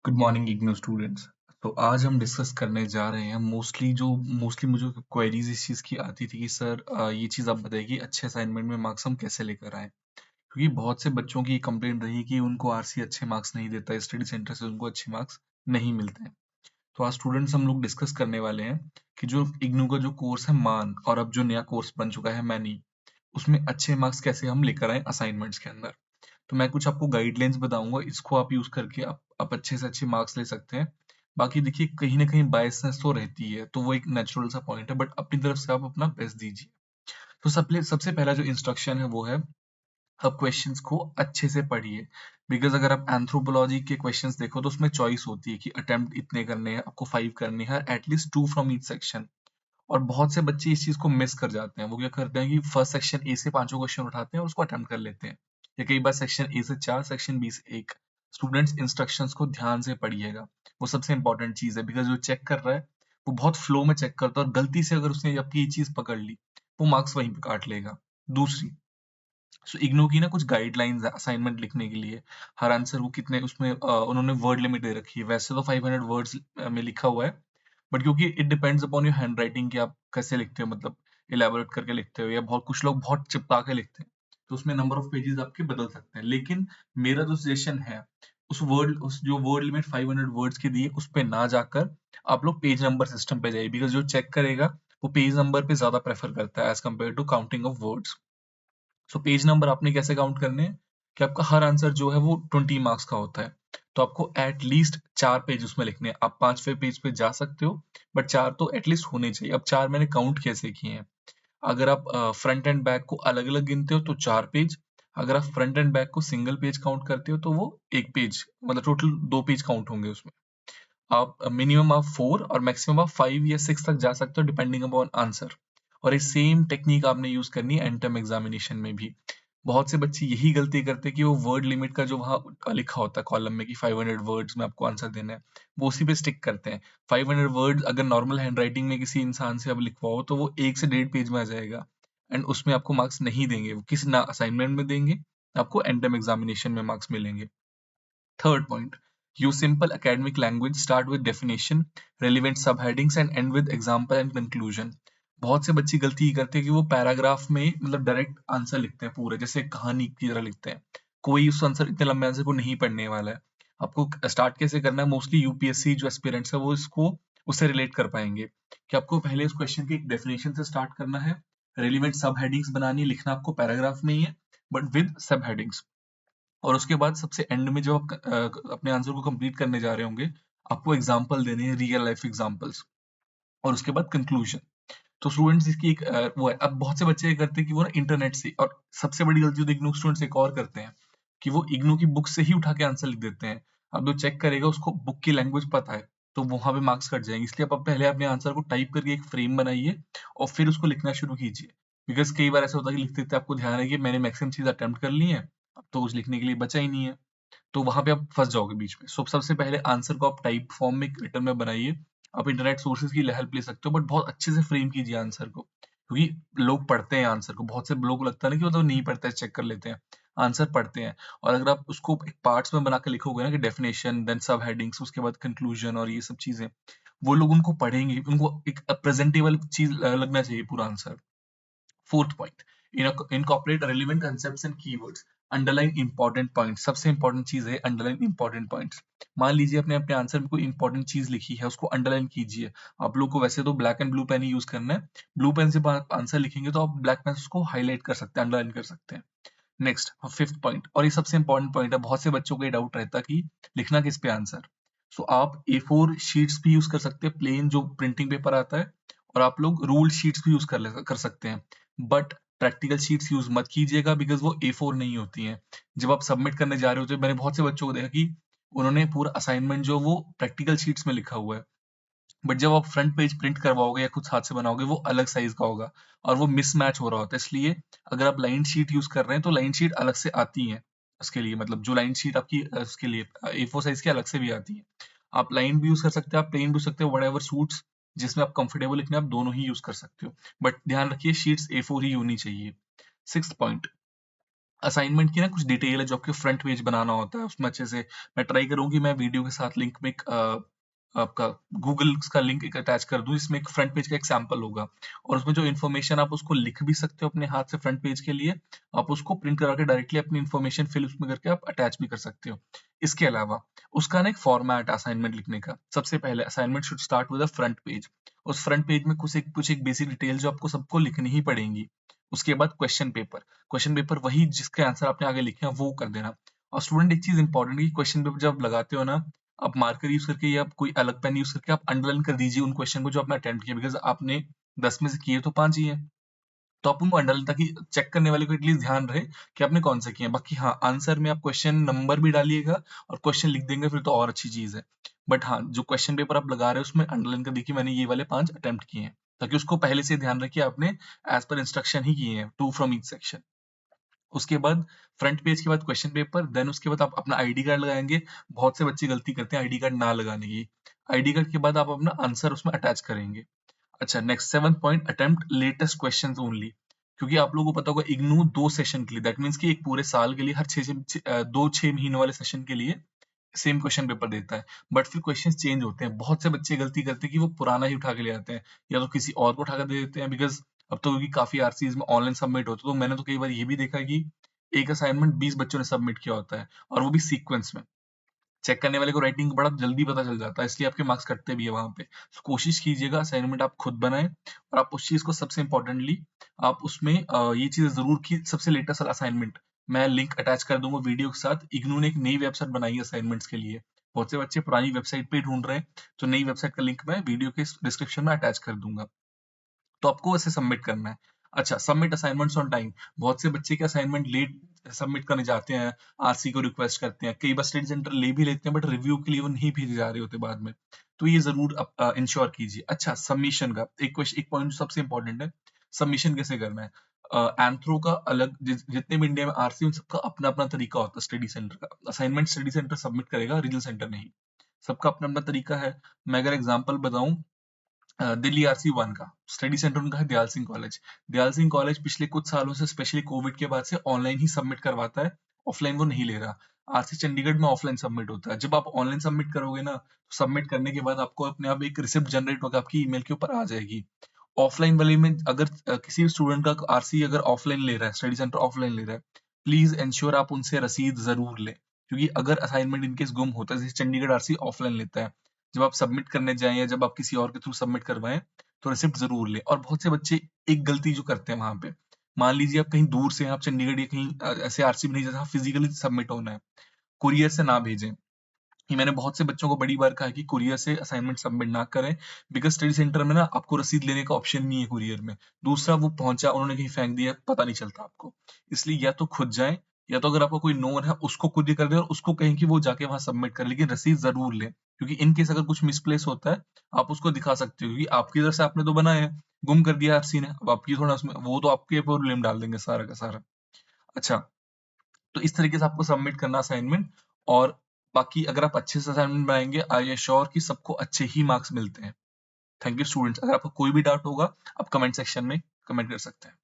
Good morning IGNOU students. तो आज हम डिस्कस करने जा रहे हैं मोस्टली मुझे क्वेरीज इस चीज़ की आती थी कि सर ये चीज़ आप बताइए कि अच्छे असाइनमेंट में मार्क्स हम कैसे लेकर आए, क्योंकि बहुत से बच्चों की कंप्लेंट रही कि उनको आरसी अच्छे मार्क्स नहीं देता है, स्टडी सेंटर से उनको अच्छे मार्क्स नहीं मिलते हैं। तो आज स्टूडेंट्स हम लोग डिस्कस करने वाले हैं कि जो इग्नू का जो कोर्स है मान और अब जो नया कोर्स बन चुका है मैनी, उसमें अच्छे मार्क्स कैसे हम लेकर आए असाइनमेंट्स के अंदर। तो मैं कुछ आपको गाइडलाइंस बताऊंगा, इसको आप यूज करके आप अच्छे से अच्छे मार्क्स ले सकते हैं। बाकी देखिए कहीं ना कहीं बायसनेस तो रहती है, तो वो एक नेचुरल सा पॉइंट है, बट अपनी तरफ से आप अपना बेस्ट दीजिए। तो सबसे पहला जो इंस्ट्रक्शन है वो है, आप क्वेश्चंस को अच्छे से पढ़िए। बिकॉज अगर आप एंथ्रोपोलॉजी के क्वेश्चंस देखो तो उसमें चॉइस होती है कि अटेम्प्ट इतने करने हैं, आपको 5 करने हैं, एटलीस्ट 2 फ्रॉम ईच सेक्शन। और बहुत से बच्चे इस चीज को मिस कर जाते हैं। वो क्या करते हैं कि फर्स्ट सेक्शन ए से पांचों क्वेश्चन उठाते हैं और उसको अटेम्प्ट कर लेते हैं, या कई बार सेक्शन ए से 4, सेक्शन बी से 1। स्टूडेंट्स इंस्ट्रक्शंस को ध्यान से पढ़िएगा, वो सबसे इंपॉर्टेंट चीज है। बिकॉज जो चेक कर रहा है वो बहुत फ्लो में चेक करता है, और गलती से अगर उसने आपकी ये चीज पकड़ ली, वो मार्क्स वहीं पे काट लेगा। दूसरी, सो इग्नू की ना कुछ गाइडलाइंस है असाइनमेंट लिखने के लिए। हर आंसर को कितने उसमें उन्होंने वर्ड लिमिट दे रखी है। वैसे तो 500 वर्ड्स में लिखा हुआ है, बट क्योंकि it depends upon your hand writing कि आप कैसे लिखते हो, मतलब इलेबोरेट करके लिखते हो या बहुत कुछ लोग बहुत चिपका के लिखते हैं, तो उसमें नंबर ऑफ पेजेस आपके बदल सकते हैं। लेकिन मेरा जो सजेशन है, उस जो वर्ड लिमिट 500 वर्ड्स की दी है उस पे ना जाकर आप लोग पेज नंबर सिस्टम पे जाइए। बिकॉज जो चेक करेगा वो पेज नंबर पे ज्यादा प्रेफर करता है as compared to counting of words. So page number आपने कैसे काउंट करने हैं कि आपका हर आंसर जो है वो 20 मार्क्स का होता है, तो आपको एटलीस्ट 4 पेज उसमें लिखने हैं। आप 5वें पेज पे जा सकते हो, बट 4 तो एटलीस्ट होने चाहिए। अब 4 मैंने काउंट कैसे किए हैं, अगर आप फ्रंट एंड बैक को अलग अलग गिनते हो तो 4 पेज। अगर आप फ्रंट एंड बैक को सिंगल पेज काउंट करते हो तो वो 1 पेज, मतलब टोटल 2 पेज काउंट होंगे उसमें। आप मिनिमम आप 4 और मैक्सिमम आप 5 या 6 तक जा सकते हो डिपेंडिंग अपॉन आंसर। और ये सेम टेक्निक आपने यूज करनी है एंड टर्म एग्जामिनेशन में भी। बहुत से बच्चे यही गलती करते हैं कि वो वर्ड लिमिट का जो वहाँ लिखा होता है कॉलम में कि 500 वर्ड्स में आपको आंसर देना है, वो उसी पे स्टिक करते हैं। 500 वर्ड्स अगर नॉर्मल हैंड राइटिंग में किसी इंसान से अब लिखवाओ तो वो 1 से 1.5 पेज में आ जाएगा, एंड उसमें आपको मार्क्स नहीं देंगे, वो किसी ना असाइनमेंट में देंगे, आपको एंड टर्म एग्जामिनेशन में मार्क्स मिलेंगे। Third point, use simple academic language, start with definition, relevant subheadings and end with example and conclusion. बहुत से बच्चे गलती ये करते हैं कि वो पैराग्राफ में मतलब डायरेक्ट आंसर लिखते हैं पूरे, जैसे कहानी की तरह लिखते हैं। कोई उस आंसर इतने लंबे आंसर को नहीं पढ़ने वाला है। आपको स्टार्ट कैसे करना है, मोस्टली यूपीएससी जो एस्पिरेंट्स है वो इसको उससे रिलेट कर पाएंगे कि आपको पहले इस क्वेश्चन की एक डेफिनेशन से स्टार्ट करना है, रेलिवेंट सब हेडिंग्स बनानी है, लिखना आपको पैराग्राफ में ही है बट विद सब हेडिंग्स। और उसके बाद सबसे एंड में जब आप अपने आंसर को कंप्लीट करने जा रहे होंगे, आपको एग्जाम्पल देने हैं, रियल लाइफ एग्जाम्पल्स। और उसके बाद कंक्लूजन। तो स्टूडेंट्स इसकी एक वो है। अब बहुत से बच्चे ये करते हैं कि वो ना इंटरनेट से, और सबसे बड़ी गलती तो इग्नू स्टूडेंट्स एक और करते हैं कि वो इग्नू की बुक से ही उठा के आंसर लिख देते हैं। अब जो चेक करेगा उसको बुक की लैंग्वेज पता है, तो वहां पे मार्क्स कट जाएंगे। इसलिए आप पहले अपने आंसर को टाइप करके एक फ्रेम बनाइए और फिर उसको लिखना शुरू कीजिए। बिकॉज कई बार ऐसा होता है कि लिखते लिखते आपको ध्यान है कि मैंने मैक्सिमम चीज अटेम्प्ट कर ली है, अब तो कुछ लिखने के लिए बचा ही नहीं है, तो वहां पे आप फंस जाओगे बीच में। सो सबसे पहले आंसर को आप टाइप फॉर्म में रिटर्न में बनाइए। आप इंटरनेट सोर्सेज की हेल्प ले सकते हो, बट बहुत अच्छे से फ्रेम कीजिए आंसर को, क्योंकि लोग पढ़ते हैं आंसर को। बहुत से लोगों को लगता है ना कि वो तो नहीं पढ़ते, चेक कर लेते हैं, आंसर पढ़ते हैं। और अगर आप उसको एक पार्ट्स में बना के लिखोगे ना कि डेफिनेशन देन सब हेडिंग्स उसके बाद कंक्लूजन और ये सब चीजें, वो लोग उनको पढ़ेंगे, उनको एक प्रेजेंटेबल चीज लगना चाहिए पूरा answer. Fourth point, incorporate relevant concepts and keywords. Underline important point, सबसे इंपॉर्टेंट चीज है अंडरलाइन इंपॉर्टेंट पॉइंट्स। मान लीजिए अपने अपने आंसर में कोई इंपॉर्टेंट चीज लिखी है, उसको अंडरलाइन कीजिए। आप लोग को वैसे तो ब्लैक एंड ब्लू पेन ही यूज करना है, ब्लू पेन से आंसर लिखेंगे तो आप ब्लैक पेन से उसको हाईलाइट कर सकते हैं, अंडरलाइन कर सकते हैं। नेक्स्ट, फिफ्थ पॉइंट, और ये सबसे इंपॉर्टेंट पॉइंट है, बहुत से बच्चों को ये डाउट रहता है कि लिखना किस पे आंसर। सो आप A4 शीट्स भी यूज कर सकते हैं, प्लेन जो प्रिंटिंग पेपर आता है, और आप लोग रूल्ड शीट्स भी यूज कर सकते हैं। बट प्रैक्टिकल शीट्स यूज मत कीजिएगा, बिकॉज वो A4 नहीं होती हैं। जब आप सबमिट करने जा रहे होते हैं, मैंने बहुत से बच्चों को देखा कि उन्होंने पूरा असाइनमेंट जो वो प्रैक्टिकल शीट्स में लिखा हुआ है, बट जब आप फ्रंट पेज प्रिंट करवाओगे या खुद हाथ से बनाओगे वो अलग साइज का होगा, और वो मिसमैच हो रहा होता है। इसलिए अगर आप लाइन शीट यूज कर रहे हैं तो लाइन शीट अलग से आती है उसके लिए, मतलब जो लाइन शीट आपकी उसके लिए A4 साइज की अलग से भी आती है। आप लाइन भी यूज कर सकते हैं, आप प्लेन भी यूज सकते हो, whatever सूट्स, जिसमें आप कंफर्टेबल लिखने आप दोनों ही यूज कर सकते हो। बट ध्यान रखिए शीट्स A4 ही होनी चाहिए। सिक्स्थ पॉइंट, असाइनमेंट की ना कुछ डिटेल है जो आपके फ्रंट पेज बनाना होता है उसमें अच्छे से। मैं ट्राई करूँ कि मैं वीडियो के साथ लिंक में एक आपका गूगल का लिंक एक अटैच कर दूं, इसमें एक फ्रंट पेज का एक सैंपल होगा, और उसमें जो इन्फॉर्मेशन आप उसको लिख भी सकते हो अपने हाथ से फ्रंट पेज के लिए। आप उसको प्रिंट करा के डायरेक्टली अपनी इन्फॉर्मेशन फिल उसमें करके आप अटैच भी कर सकते हो। इसके अलावा उसका ना एक फॉर्मेट असाइनमेंट लिखने का। सबसे पहले assignment should start with a front page. उस फ्रंट पेज में कुछ एक बेसिक डिटेल जो आपको सबको लिखनी ही पड़ेंगी। उसके बाद क्वेश्चन पेपर वही जिसके आंसर आपने आगे लिखे हैं वो कर देना। और स्टूडेंट एक चीज इंपॉर्टेंट है, क्वेश्चन पेपर जब लगाते हो ना, आप मार्कर यूज करके या कोई अलग पेन यूज करके आप अंडरलाइन कर दीजिए उन क्वेश्चन को जो आपने अटेम्प्ट किया, बिकॉज आपने 10 में से किए तो 5 ही है। तो आप उनको अंडरलाइन, ताकि चेक करने वाले को एटलीस्ट ध्यान रहे कि आपने कौन से किए हैं। बाकी हाँ, आंसर में आप क्वेश्चन नंबर भी डालिएगा और क्वेश्चन लिख देंगे फिर तो और अच्छी चीज है। बट हाँ, जो क्वेश्चन पेपर आप लगा रहे हो उसमें अंडरलाइन कर देखिए मैंने ये वाले 5 अटेम्प्ट किए हैं, ताकि उसको पहले से ध्यान रखिए आपने एज पर इंस्ट्रक्शन ही किए हैं, 2 फ्रॉम ईच सेक्शन। उसके बाद फ्रंट पेज के बाद क्वेश्चन पेपर, देन उसके बाद आप अपना आईडी कार्ड लगाएंगे। बहुत से बच्चे गलती करते हैं आईडी कार्ड ना लगाने की। आईडी कार्ड के बाद आप अपना आंसर उसमें अटैच करेंगे। अच्छा, next 7th point, attempt latest questions only. क्योंकि आप लोगों को पता होगा इग्नू 2 सेशन के लिए, दैट मीन्स कि एक पूरे साल के लिए हर 2 6 महीने वाले सेशन के लिए सेम क्वेश्चन पेपर देता है। बट फिर क्वेश्चंस चेंज होते हैं। बहुत से बच्चे गलती करते हैं कि वो पुराना ही उठा के ले आते हैं, या तो किसी और को उठा कर दे देते हैं, बिकॉज अब तो क्योंकि काफी आरसीज में ऑनलाइन सबमिट होता है, तो मैंने तो कई बार ये भी देखा कि एक असाइनमेंट 20 बच्चों ने सबमिट किया होता है, और वो भी सीक्वेंस में। चेक करने वाले को राइटिंग बड़ा जल्दी पता चल जाता है, इसलिए आपके मार्क्स कटते भी है वहां पे। तो कोशिश कीजिएगा असाइनमेंट आप खुद बनाएं, और आप उस चीज को सबसे इंपॉर्टेंटली आप उसमें ये चीज जरूर की सबसे लेटेस्ट असाइनमेंट मैं लिंक अटैच कर दूंगा वीडियो के साथ। इग्नू ने एक नई वेबसाइट बनाई है असाइनमेंट्स के लिए। बहुत से बच्चे पुरानी वेबसाइट पे ढूंढ रहे हैं, तो नई वेबसाइट का लिंक मैं वीडियो के डिस्क्रिप्शन में अटैच कर दूंगा। तो आपको ऐसे सबमिट करना है। अच्छा, सबमिट असाइनमेंट्स ऑन टाइम। बहुत से बच्चे के असाइनमेंट लेट सबमिट करने जाते हैं, आरसी को रिक्वेस्ट करते हैं, कई बार स्टडी सेंटर ले भी लेते हैं, बट रिव्यू के लिए वो नहीं भेजे जा रहे होते बाद में। तो ये जरूर इंश्योर कीजिए। अच्छा, सबमिशन का एक पॉइंट सबसे इंपॉर्टेंट है, सबमिशन कैसे करना है। एंथ्रो का अलग, जितने भी इंडिया में आरसी उन सबका अपना अपना तरीका होता है। स्टडी सेंटर का असाइनमेंट स्टडी सेंटर सबमिट करेगा, रीजनल सेंटर नहीं। सबका अपना अपना तरीका है। मैं अगर एग्जाम्पल बताऊं, दिल्ली आरसी वन का स्टडी सेंटर उनका है दयाल सिंह कॉलेज। दयाल सिंह कॉलेज पिछले कुछ सालों से, स्पेशली कोविड के बाद से, ऑनलाइन ही सबमिट करवाता है, ऑफलाइन वो नहीं ले रहा। आरसी चंडीगढ़ में ऑफलाइन सबमिट होता है। जब आप ऑनलाइन सबमिट करोगे ना, तो सबमिट करने के बाद आपको अपने आप एक रिसिप्ट जनरेट होकर आपकी ईमेल के ऊपर आ जाएगी। ऑफलाइन वाले में अगर किसी भी स्टूडेंट का आरसी अगर ऑफलाइन ले रहा है, स्टडी सेंटर ऑफलाइन ले रहा है, प्लीज इंश्योर आप उनसे रसीद जरूर लें। क्योंकि अगर असाइनमेंट इनकेस गुम होता है, जैसे चंडीगढ़ आरसी ऑफलाइन लेता है, जब आप सबमिट करने जाएं या जब आप किसी और के थ्रू सबमिट करवाएं, तो रिसिप्ट जरूर लें। और बहुत से बच्चे एक गलती जो करते हैं वहां पे, मान लीजिए आप कहीं दूर से हैं, आप चंडीगढ़ या कहीं ऐसे आरसी में नहीं जहाँ फिजिकली सबमिट होना है, कुरियर से ना भेजें। ये मैंने बहुत से बच्चों को बड़ी बार कहा कि कुरियर से असाइनमेंट सबमिट ना करें, बिकॉज स्टडी सेंटर में ना आपको रसीद लेने का ऑप्शन नहीं है कुरियर में। दूसरा, वो पहुंचा उन्होंने कहीं फेंक दिया, पता नहीं चलता आपको। इसलिए या तो खुद जाएं, या तो अगर आपका कोई नोन है उसको कुरियर कर दे और उसको कहें कि वो जाके वहां सबमिट करे, लेकिन रसीद जरूर लें। क्योंकि इन केस अगर कुछ मिसप्लेस होता है, आप उसको दिखा सकते हो, क्योंकि आपकी तरफ से आपने तो बनाया है, गुम कर दिया आरसी ने, अब आपकी थोड़ा उसमें, वो तो आपके ऊपर ब्लेम डाल देंगे सारा का सारा। अच्छा, तो इस तरीके से आपको सबमिट करना असाइनमेंट। और बाकी अगर आप अच्छे से असाइनमेंट बनाएंगे, आई एश्योर कि सबको अच्छे ही मार्क्स मिलते हैं। Thank you students. अगर आपको कोई भी डाउट होगा, आप कमेंट सेक्शन में कमेंट कर सकते हैं।